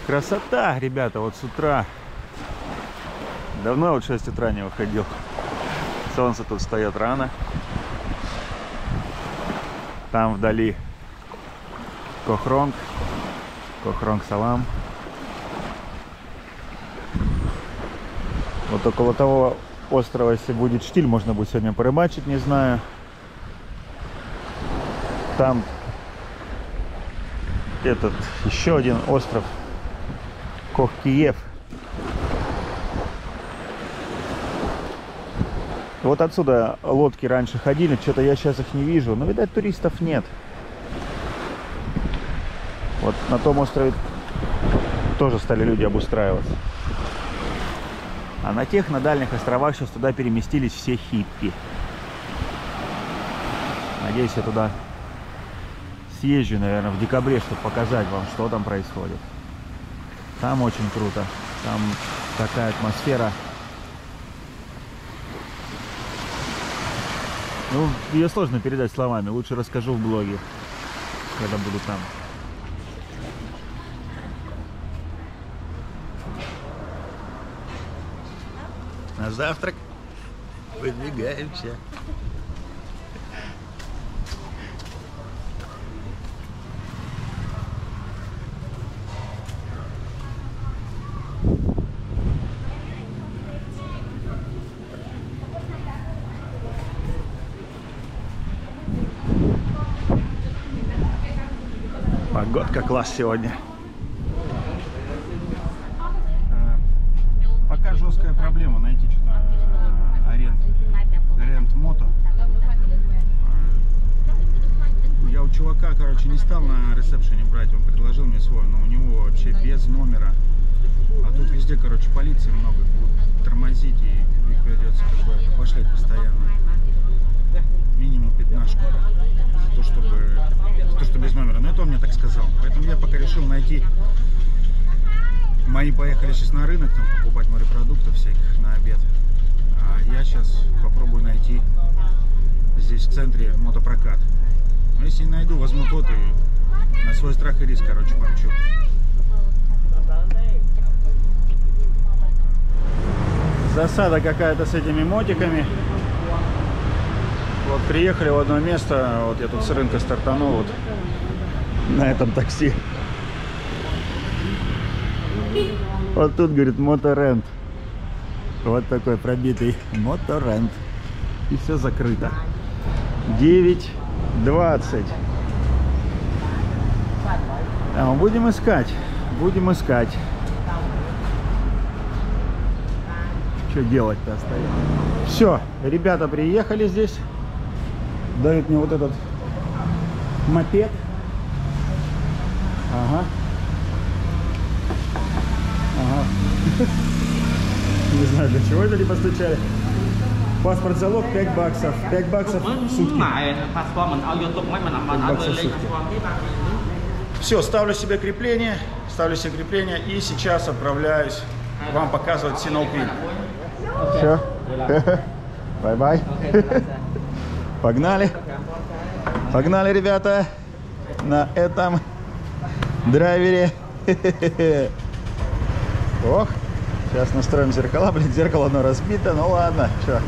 Красота, ребята, вот с утра. Давно вот в 6 утра не выходил. Солнце тут встает рано. Там вдали Кохронг. Кохронг Салам. Вот около того острова, если будет штиль, можно будет сегодня порыбачить, не знаю. Там этот еще один остров Кохкиев. Вот отсюда лодки раньше ходили, что-то я сейчас их не вижу, но, видать, туристов нет. Вот на том острове тоже стали люди обустраиваться. А на тех, на дальних островах сейчас туда переместились все хиппи. Надеюсь, я туда съезжу, наверное, в декабре, чтобы показать вам, что там происходит. Там очень круто. Там такая атмосфера. Ну, ее сложно передать словами. Лучше расскажу в блоге, когда буду там. На завтрак выдвигаемся. Погодка класс сегодня. Пока жесткая проблема найти что-то аренд мото. Я у чувака, короче, не стал на ресепшене брать, он предложил мне свой, но у него вообще без номера. А тут везде, короче, полиции много, будут тормозить, и их придется как бы пошлять постоянно. Минимум 15 за то, что без номера. Но это он мне так сказал. Поэтому я пока решил найти. Мои поехали сейчас на рынок, там покупать морепродуктов всяких на обед. А я сейчас попробую найти здесь в центре мотопрокат. Но если не найду, возьму тот и на свой страх и риск, короче, помчу. Засада какая-то с этими мотиками. Вот приехали в одно место, вот я тут с рынка стартанул вот на этом такси. Вот тут, говорит, моторент. Вот такой пробитый моторент. И все закрыто. 9:20. Будем искать. Будем искать. Что делать-то остается? Все, ребята приехали здесь. Дают мне вот этот мопед. Ага. Ага. Не знаю, для чего это, типа, стучали. Паспорт залог 5 баксов. 5 баксов в сутки. 5 баксов в сутки. Все, ставлю себе крепление. Ставлю себе крепление и сейчас отправляюсь вам показывать Синоупиль. Все. Бай-бай. Погнали. Погнали, ребята. На этом драйвере. Ох. Сейчас настроим зеркала. Блин, зеркало одно разбито. Ну ладно. Что?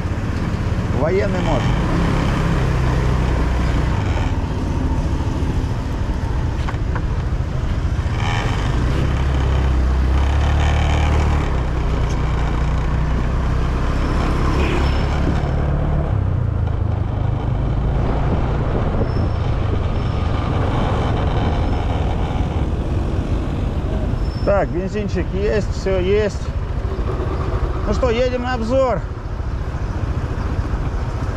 Военный мод. Так, бензинчик есть, все есть. Ну что, едем на обзор.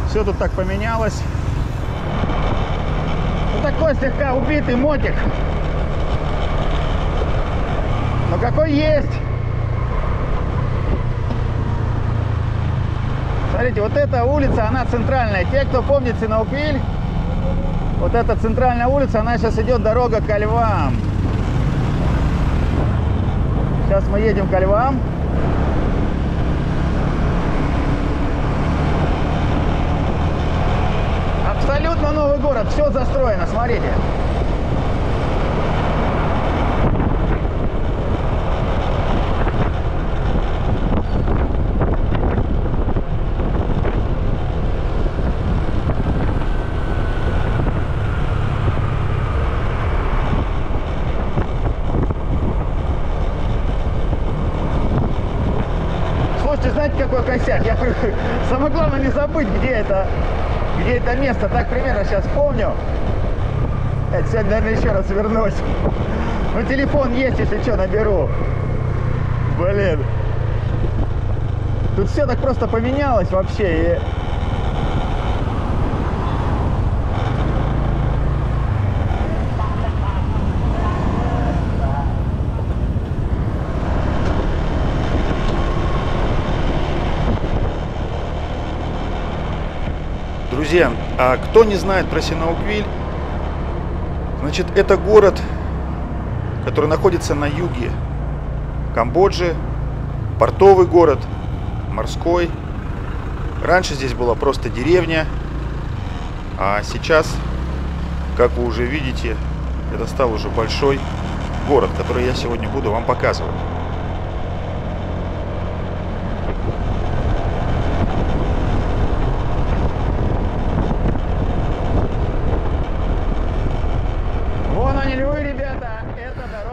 Все тут так поменялось. Ну, такой слегка убитый мотик. Но какой есть. Смотрите, вот эта улица, она центральная. Те, кто помнит Синоупиль, вот эта центральная улица, она сейчас идет дорога ко Львам. Сейчас мы едем ко Львам. Абсолютно новый город, все застроено, смотрите. такой косяк. Я говорю, самое главное не забыть, где это место. Так примерно сейчас помню. Это сегодня, наверное, еще раз вернусь. Ну, телефон есть, если что, наберу. Блин. Тут все так просто поменялось вообще. Друзья, а кто не знает про Синауквиль, значит, это город, который находится на юге Камбоджи, портовый город, морской. Раньше здесь была просто деревня, а сейчас, как вы уже видите, это стал уже большой город, который я сегодня буду вам показывать.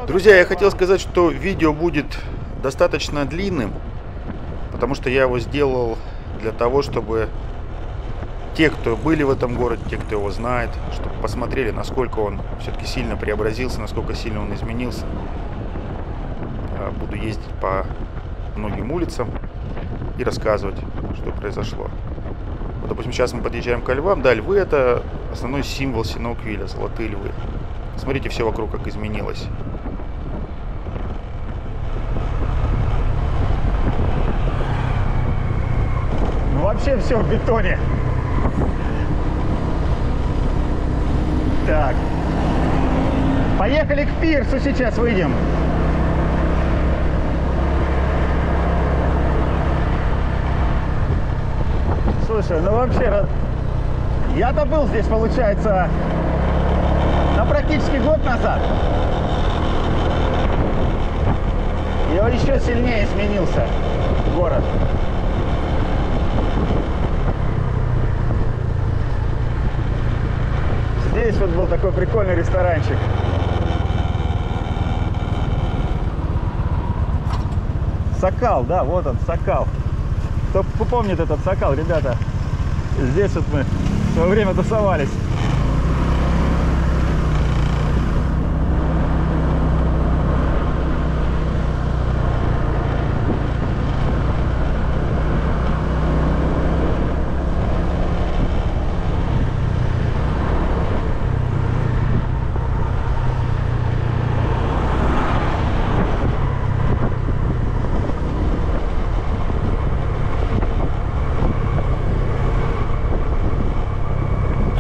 Друзья, я хотел сказать, что видео будет достаточно длинным, потому что я его сделал для того, чтобы те, кто были в этом городе, те, кто его знает, чтобы посмотрели, насколько он все-таки сильно преобразился, насколько сильно он изменился. Буду ездить по многим улицам и рассказывать, что произошло. Вот, допустим, сейчас мы подъезжаем к львам. Да, львы — это основной символ Синауквиля, золотые львы. Смотрите, все вокруг как изменилось. Ну, вообще все в бетоне. Так. Поехали к пирсу, сейчас выйдем. Слушай, ну вообще, я-то был здесь, получается, практически год назад. И он еще сильнее изменился, город. Здесь вот был такой прикольный ресторанчик. Сокал, да, вот он, Сокал. Кто помнит этот Сокал, ребята? Здесь вот мы в свое время тусовались.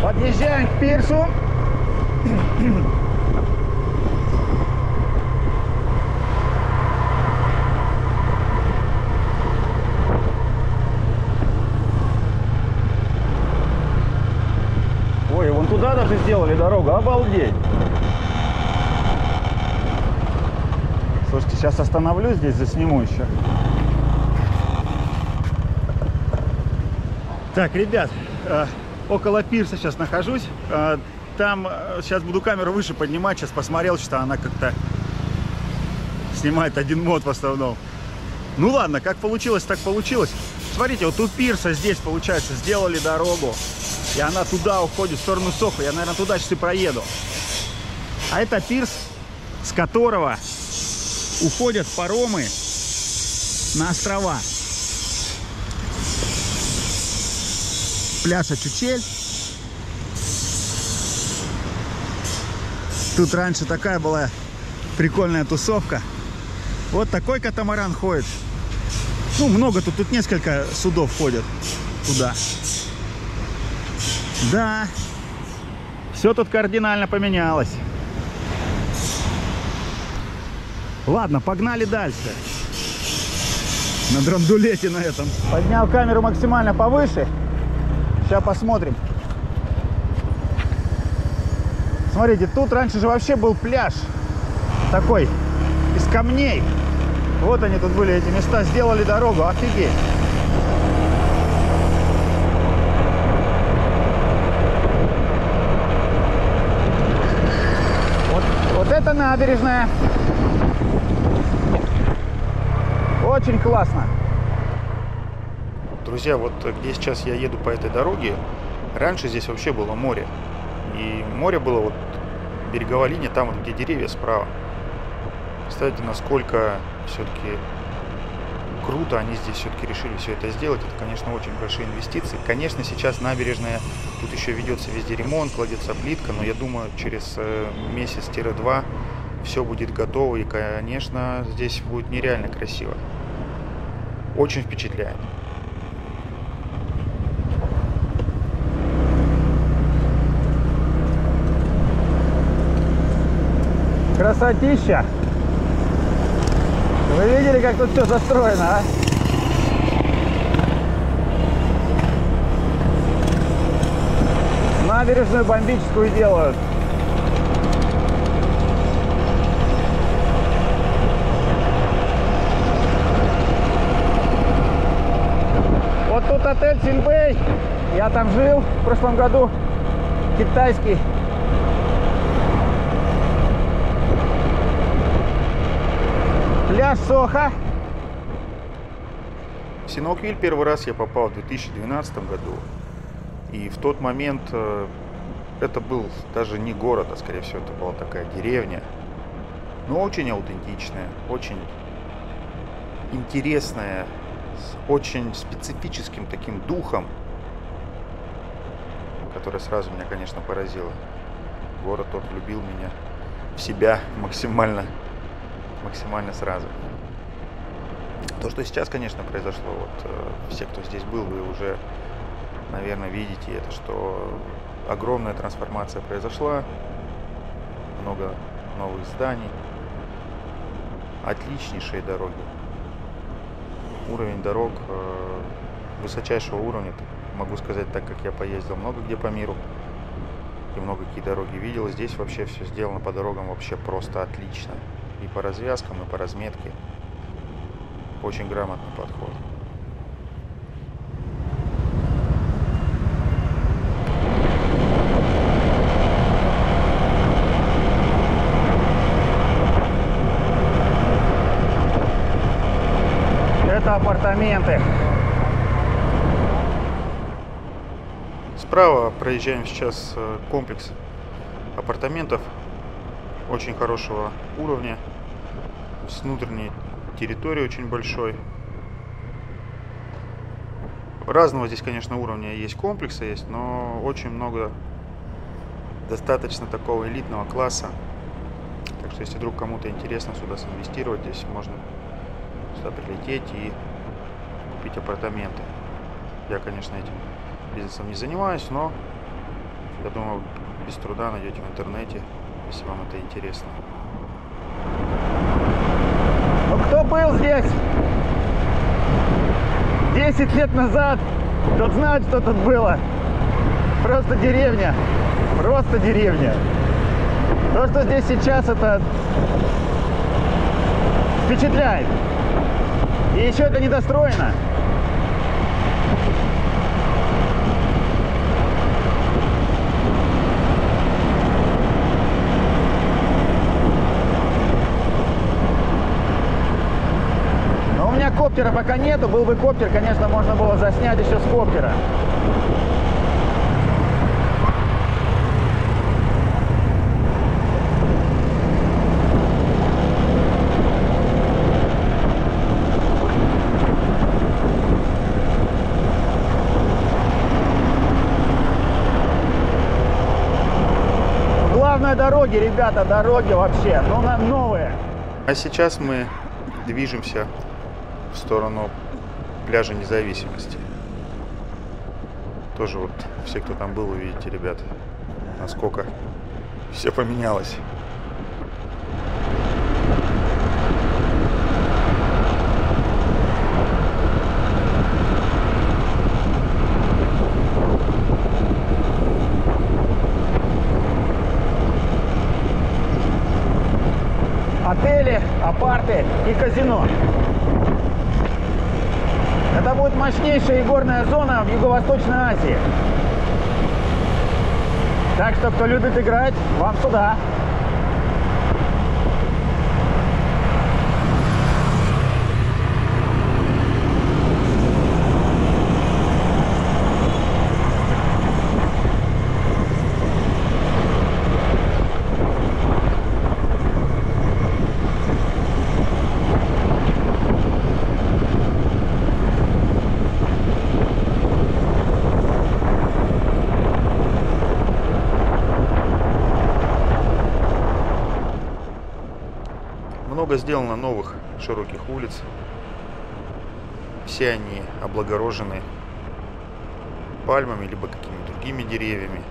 Подъезжаем к пирсу. Ой, вон туда даже сделали дорогу, обалдеть. Слушайте, сейчас остановлюсь здесь, засниму еще. Так, ребят, около пирса сейчас нахожусь. Там сейчас буду камеру выше поднимать. Сейчас посмотрел, что она как-то снимает один мод в основном. Ну ладно, как получилось, так получилось. Смотрите, вот у пирса здесь, получается, сделали дорогу. И она туда уходит, в сторону Сохо. Я, наверное, туда сейчас и проеду. А это пирс, с которого уходят паромы на острова. Пляж Ачучель. Тут раньше такая была прикольная тусовка. Вот такой катамаран ходит. Ну, много тут несколько судов ходят туда. Да, все тут кардинально поменялось. Ладно, погнали дальше. На драндулете на этом. Поднял камеру максимально повыше. Сейчас посмотрим. Смотрите, тут раньше же вообще был пляж такой, из камней. Вот они тут были, эти места, сделали дорогу, офигеть. Вот это набережная. Очень классно. Друзья, вот где сейчас я еду по этой дороге, раньше здесь вообще было море. И море было вот береговая линия, там вот где деревья справа. Представьте, насколько все-таки круто они здесь все-таки решили все это сделать. Это, конечно, очень большие инвестиции. Конечно, сейчас набережная, тут еще ведется везде ремонт, кладется плитка, но я думаю, через месяц-два все будет готово. И, конечно, здесь будет нереально красиво. Очень впечатляет. Красотища! Вы видели, как тут все застроено, а? Набережную бомбическую делают. Вот тут отель Синбэй. Я там жил в прошлом году. Китайский. Пляж Сохо. В Синоквиль первый раз я попал в 2012 году. И в тот момент это был даже не город, а скорее всего это была такая деревня. Но очень аутентичная, очень интересная, с очень специфическим таким духом, который сразу меня, конечно, поразило. Город тот влюбил меня в себя максимально сразу. То, что сейчас, конечно, произошло, вот все, кто здесь был, вы уже, наверное, видите это, что огромная трансформация произошла, много новых зданий, отличнейшие дороги. Уровень дорог высочайшего уровня, могу сказать, так как я поездил много где по миру и много какие дороги видел. Здесь вообще все сделано по дорогам вообще просто отлично. И по развязкам, и по разметке. Очень грамотный подход. Это апартаменты. Справа проезжаем сейчас комплекс апартаментов очень хорошего уровня. С внутренней территории очень большой. Разного здесь, конечно, уровня есть, комплекса есть, но очень много достаточно такого элитного класса. Так что, если вдруг кому-то интересно сюда инвестировать, здесь можно сюда прилететь и купить апартаменты. Я, конечно, этим бизнесом не занимаюсь, но я думаю, без труда найдете в интернете, если вам это интересно. Ну, кто был здесь 10 лет назад, тот знает, что тут было. Просто деревня. Просто деревня. То, что здесь сейчас, это впечатляет. И еще это недостроено. Но у меня коптера пока нету. Был бы коптер, конечно, можно было заснять еще с коптера. Дороги, ребята, дороги вообще, ну, новые. А сейчас мы движемся в сторону пляжа Независимости. Тоже вот все, кто там был, увидите, ребят, насколько все поменялось. Отели, апарты и казино. Это будет мощнейшая игорная зона в Юго-Восточной Азии. Так что, кто любит играть, вам сюда. Много сделано новых широких улиц. Все они облагорожены пальмами, либо какими-то другими деревьями.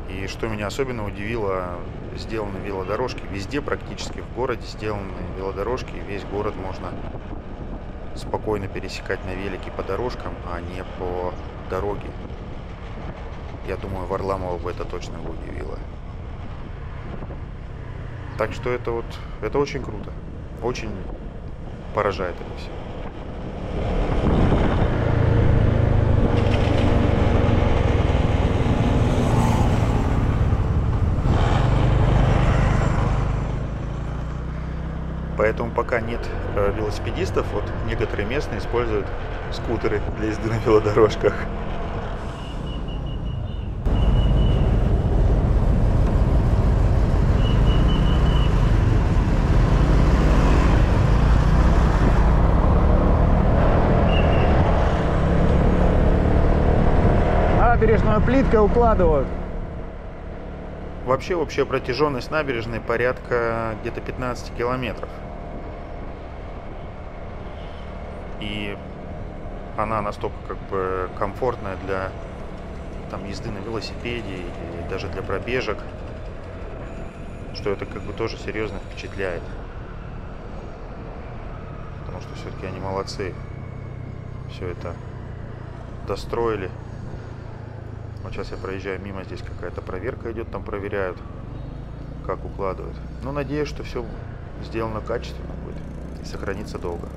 И что меня особенно удивило, сделаны велодорожки. Везде практически в городе сделаны велодорожки. Весь город можно спокойно пересекать на велике по дорожкам, а не по дороге. Я думаю, Варламова бы это точно бы удивило. Так что это очень круто. Очень поражает это все. Поэтому пока нет велосипедистов, вот некоторые местные используют скутеры для езды на велодорожках. Набережную плиткой укладывают. Вообще, общая протяженность набережной порядка где-то 15 километров. И она настолько как бы комфортная для там езды на велосипеде и даже для пробежек, что это как бы тоже серьезно впечатляет. Потому что все-таки они молодцы. Все это достроили. Вот сейчас я проезжаю мимо, здесь какая-то проверка идет, там проверяют, как укладывают. Но надеюсь, что все сделано качественно будет и сохранится долго.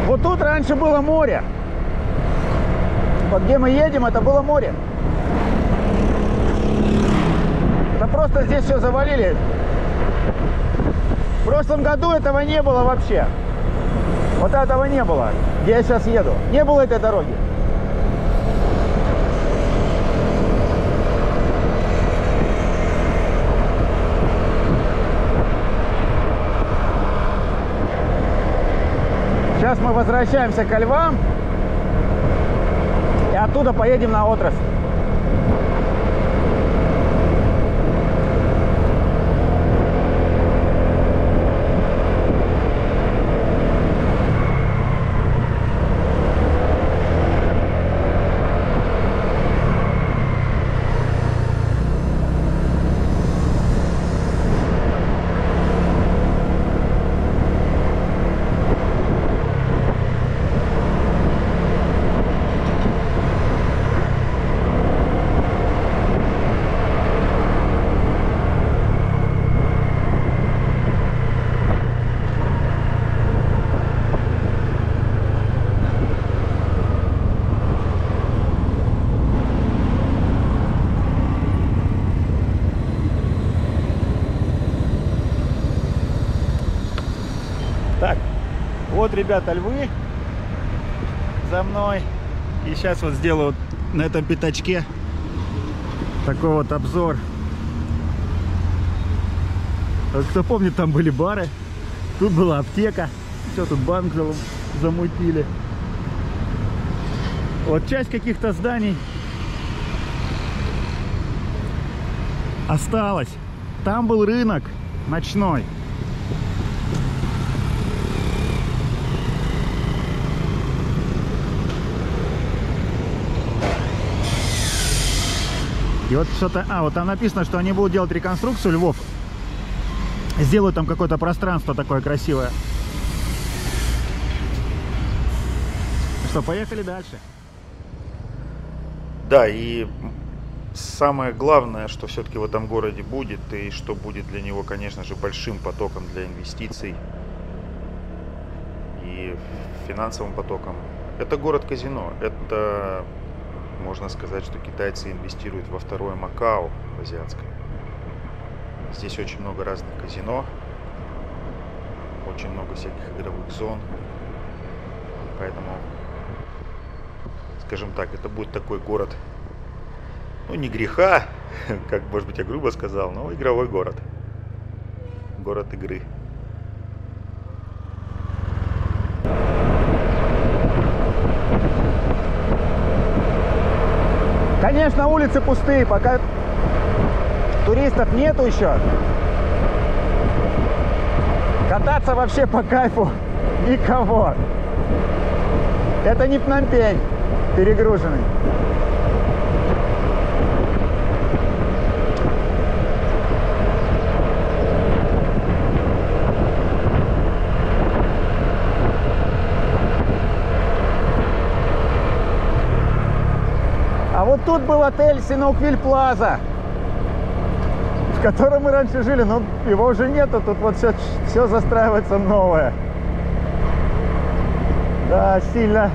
Вот тут раньше было море. Вот где мы едем, это было море. Это просто здесь все завалили. В прошлом году этого не было вообще. Вот этого не было, где я сейчас еду. Не было этой дороги. Сейчас мы возвращаемся ко львам. И оттуда поедем на отрасль. Так, вот, ребята, львы за мной. И сейчас вот сделаю на этом пятачке такой вот обзор. Кто помнит, там были бары, тут была аптека, все, тут банк замутили. Вот часть каких-то зданий осталась. Там был рынок ночной. И вот что-то... вот там написано, что они будут делать реконструкцию львов. Сделают там какое-то пространство такое красивое. Что, поехали дальше. Да, и самое главное, что все-таки в этом городе будет, и что будет для него, конечно же, большим потоком для инвестиций и финансовым потоком, это город-казино. Это... Можно сказать, что китайцы инвестируют во второе Макао в азиатском. Здесь очень много разных казино, очень много всяких игровых зон. Поэтому, скажем так, это будет такой город, ну, не греха, как, может быть, я грубо сказал, но игровой город. город игры. Конечно, улицы пустые, пока туристов нету еще. Кататься вообще по кайфу никого. Это не Пномпень перегруженный. А вот тут был отель Синоуквиль Плаза, в котором мы раньше жили, но его уже нету, тут вот все застраивается новое. Да, сильно.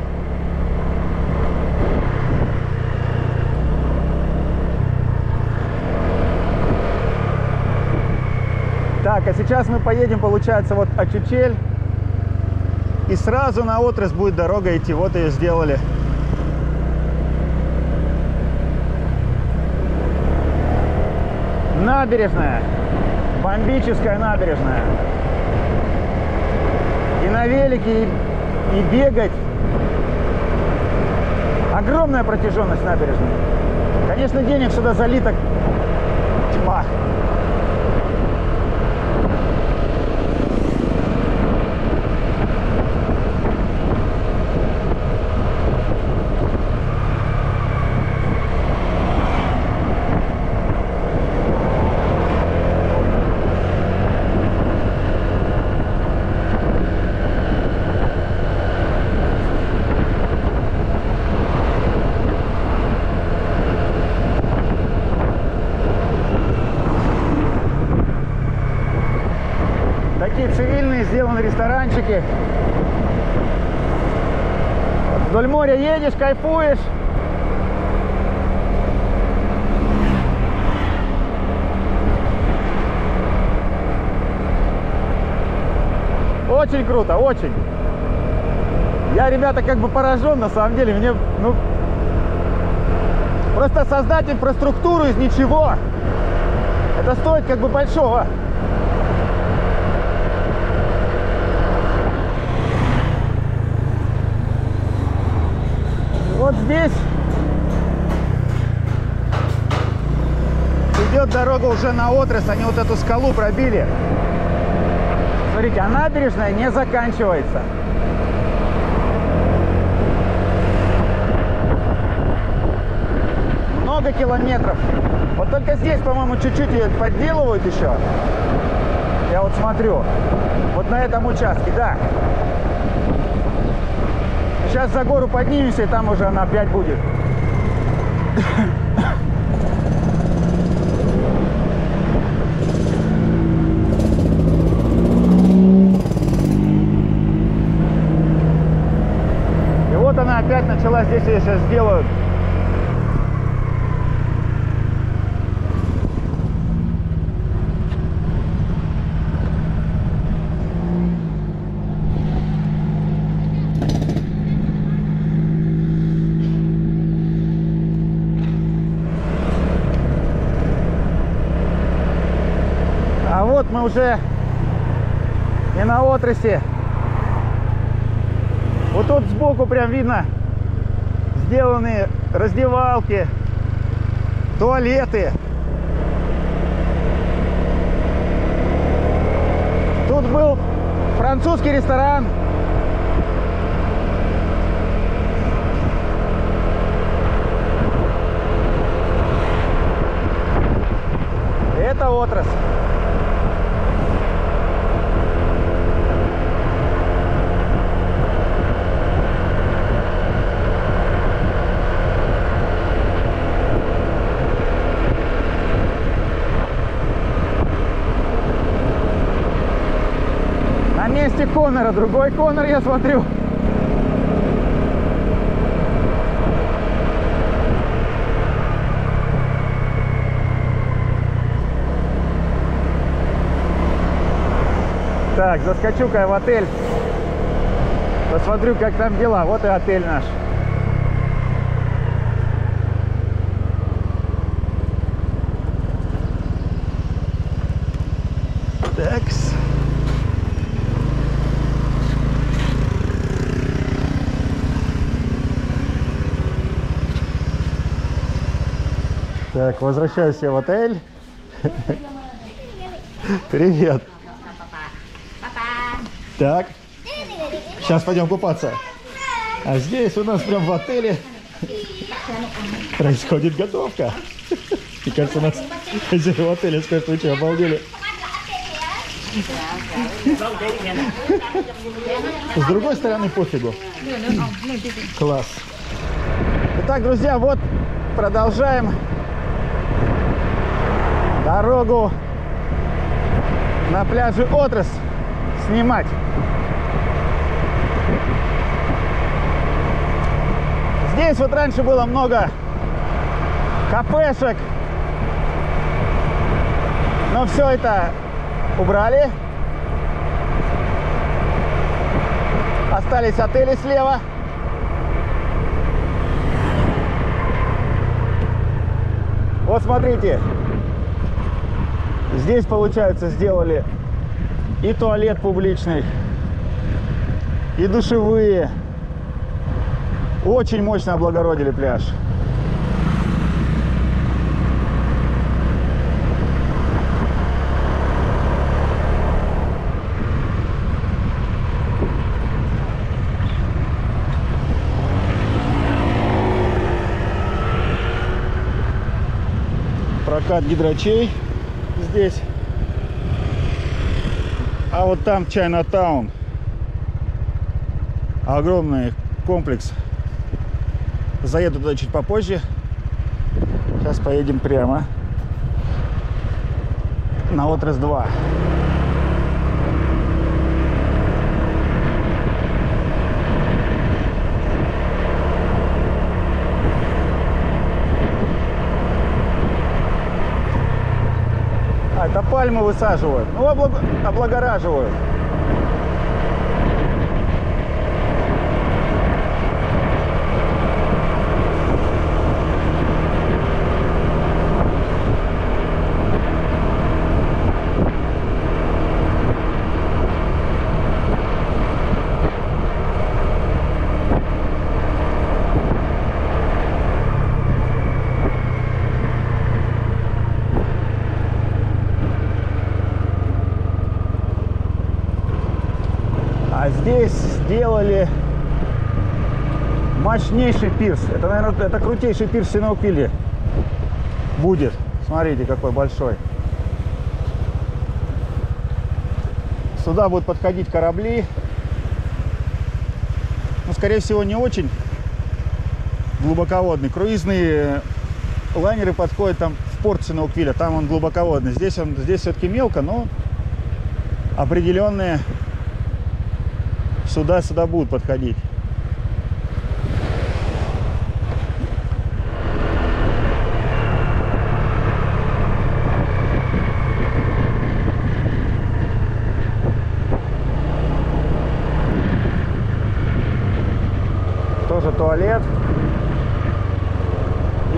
Так, а сейчас мы поедем, получается, вот Ачучель, и сразу на отрасль будет дорога идти, вот ее сделали. Набережная, бомбическая набережная. И на велике, и бегать. Огромная протяженность набережной. Конечно, денег сюда залито тьма. Цивильные сделаны ресторанчики. Вдоль моря едешь, кайфуешь. Очень круто, очень. Я, ребята, как бы поражен, на самом деле. Мне, просто создать инфраструктуру из ничего, это стоит как бы большого. Вот здесь идет дорога уже на отрасль, они вот эту скалу пробили. Смотрите, а набережная не заканчивается. Много километров. Вот только здесь, по-моему, чуть-чуть ее подделывают еще. Я вот смотрю. Вот на этом участке, да. Сейчас за гору поднимемся, и там уже она опять будет. И вот она опять начала, здесь ее сейчас сделают. Вот мы уже и на отрасли. Вот тут сбоку прям видно сделаны раздевалки, туалеты. Тут был французский ресторан. Это отрасль. На месте Конора, другой Конор, я смотрю. Так, заскочу-ка я в отель. Посмотрю, как там дела. Вот и отель наш. Такс. Так, возвращаюсь я в отель. Привет. Так, сейчас пойдем купаться. А здесь у нас прям в отеле происходит готовка. Мне кажется, у нас хозяева отеля скажут: вы что, обалдели? С другой стороны пофигу. Класс. Итак, друзья, вот продолжаем дорогу на пляже Отрос снимать. Здесь вот раньше было много кафешек, но все это убрали. Остались отели слева. Вот смотрите, здесь, получается, сделали и туалет публичный, и душевые. Очень мощно облагородили пляж. Прокат гидрачей здесь. А вот там Чайнатаун. Огромный комплекс. Заеду туда чуть попозже. Сейчас поедем прямо на Отрос 2. А, это пальмы высаживают. Ну, облагораживают. Здесь сделали мощнейший пирс. Это, наверное, это крутейший пирс в Синоквиле будет. Смотрите, какой большой. Сюда будут подходить корабли. Ну, скорее всего, не очень глубоководный. Круизные лайнеры подходят там в порт Синоквиля. Там он глубоководный. Здесь все-таки мелко, но определенные сюда будут подходить. Тоже туалет.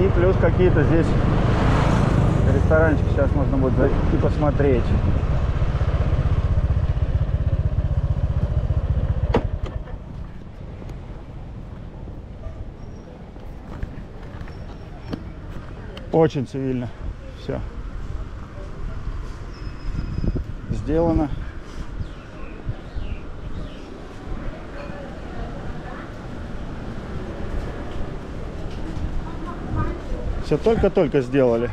И плюс какие-то здесь ресторанчики. Сейчас можно будет зайти и посмотреть. Очень цивильно все сделано. Все только-только сделали.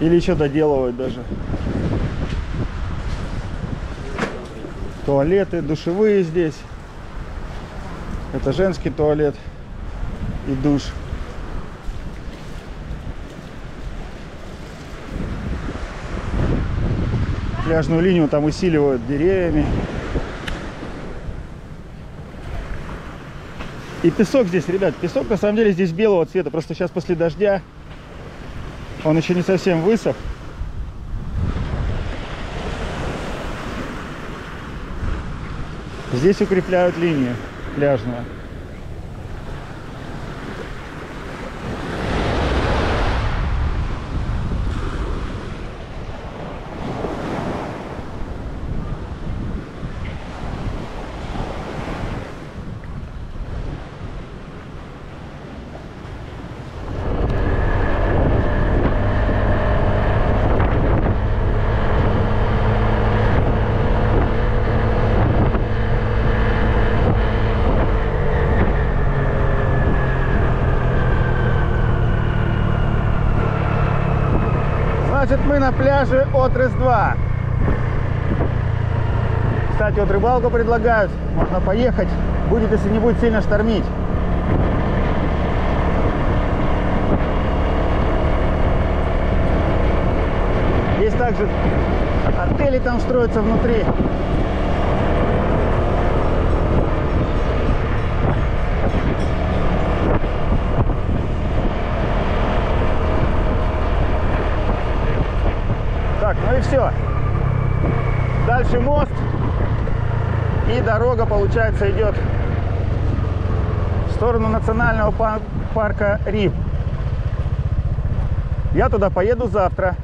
Или еще доделывают даже. Туалеты, душевые здесь. Это женский туалет и душ. Пляжную линию там усиливают деревьями. И песок здесь, ребят, песок на самом деле здесь белого цвета. Просто сейчас после дождя он еще не совсем высох. Здесь укрепляют линию пляжную. Значит, мы на пляже Отрыс-2. Кстати, вот рыбалку предлагают. Можно поехать. Будет, если не будет сильно штормить. Есть также отели там строятся внутри. Так, ну и все. Дальше мост. И дорога, получается, идет в сторону национального парка Риф. Я туда поеду завтра.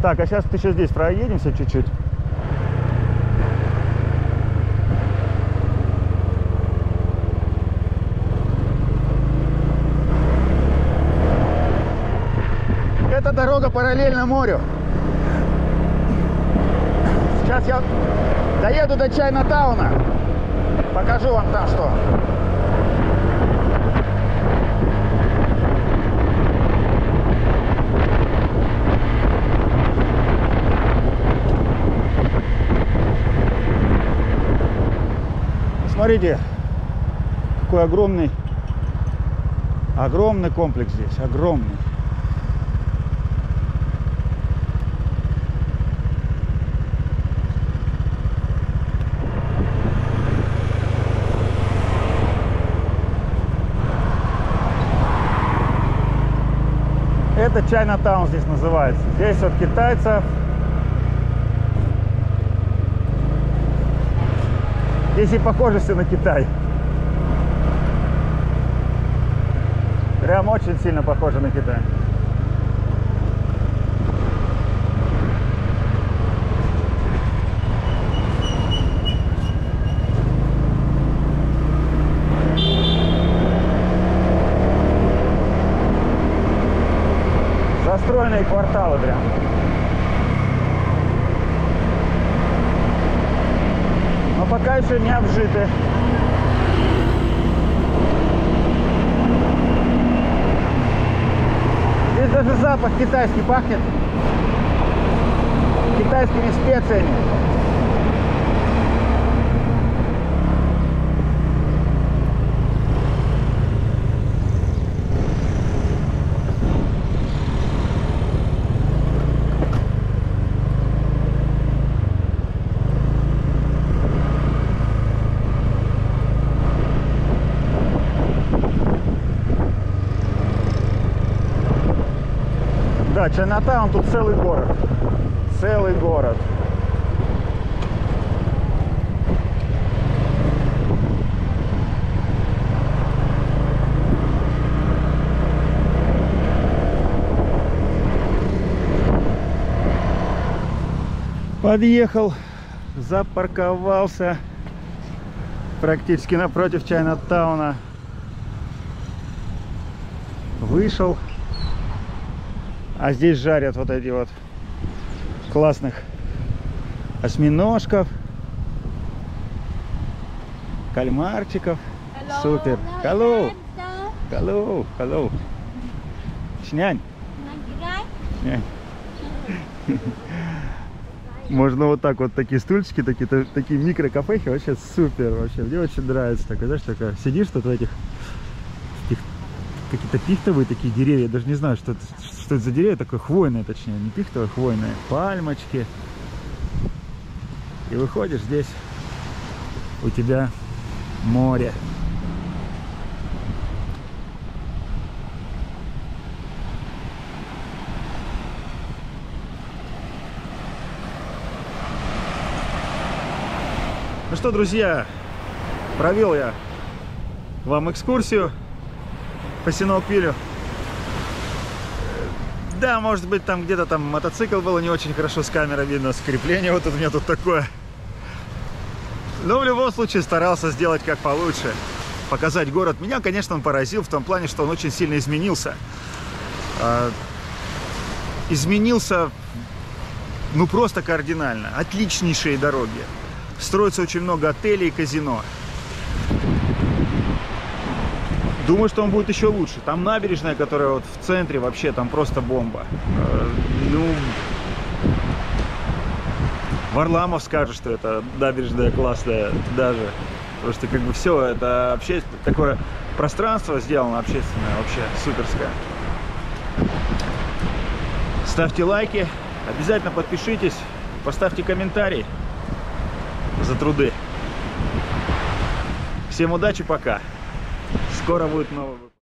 Так, а сейчас еще здесь проедемся чуть-чуть. Эта дорога параллельно морю. Сейчас я доеду до Чайна-тауна. Покажу вам там что. Смотрите, какой огромный комплекс здесь, огромный. Это Чайна-таун здесь называется. Здесь от китайцев. Здесь и похоже все на Китай. Прям очень сильно похоже на Китай. Застроенные кварталы прям. Но пока еще не обжиты. Здесь даже запах китайский пахнет. Китайскими специями. Да, Чайна-таун тут целый город. Целый город. Подъехал, запарковался практически напротив Чайна-тауна. Вышел. А здесь жарят вот эти вот классных осьминожков, кальмарчиков. Hello, супер. Hello. Hello. Hello. Шнянь. Шнянь. Можно вот так вот, такие стульчики, такие микро-кафехи, вообще супер, вообще. Мне очень нравится такое, знаешь, такая, сидишь тут в этих какие-то пихтовые такие деревья, я даже не знаю, что это за деревья, такое хвойное, точнее, не пихтовое, хвойное, пальмочки. И выходишь, здесь у тебя море. Ну что, друзья, провел я вам экскурсию по Синоуквилю. Да, может быть, там где-то там мотоцикл было не очень хорошо с камерой видно, скрепление вот у меня тут такое. Но в любом случае старался сделать как получше, показать город. Меня, конечно, он поразил в том плане, что он очень сильно изменился. Изменился, ну, просто кардинально. Отличнейшие дороги. Строится очень много отелей и казино. Думаю, что он будет еще лучше. Там набережная, которая вот в центре, вообще там просто бомба. Ну, Варламов скажет, что это набережная классная даже. Потому что как бы все, это общественное, такое пространство сделано общественное, вообще суперское. Ставьте лайки, обязательно подпишитесь, поставьте комментарий за труды. Всем удачи, пока. Скоро будет новый выпуск.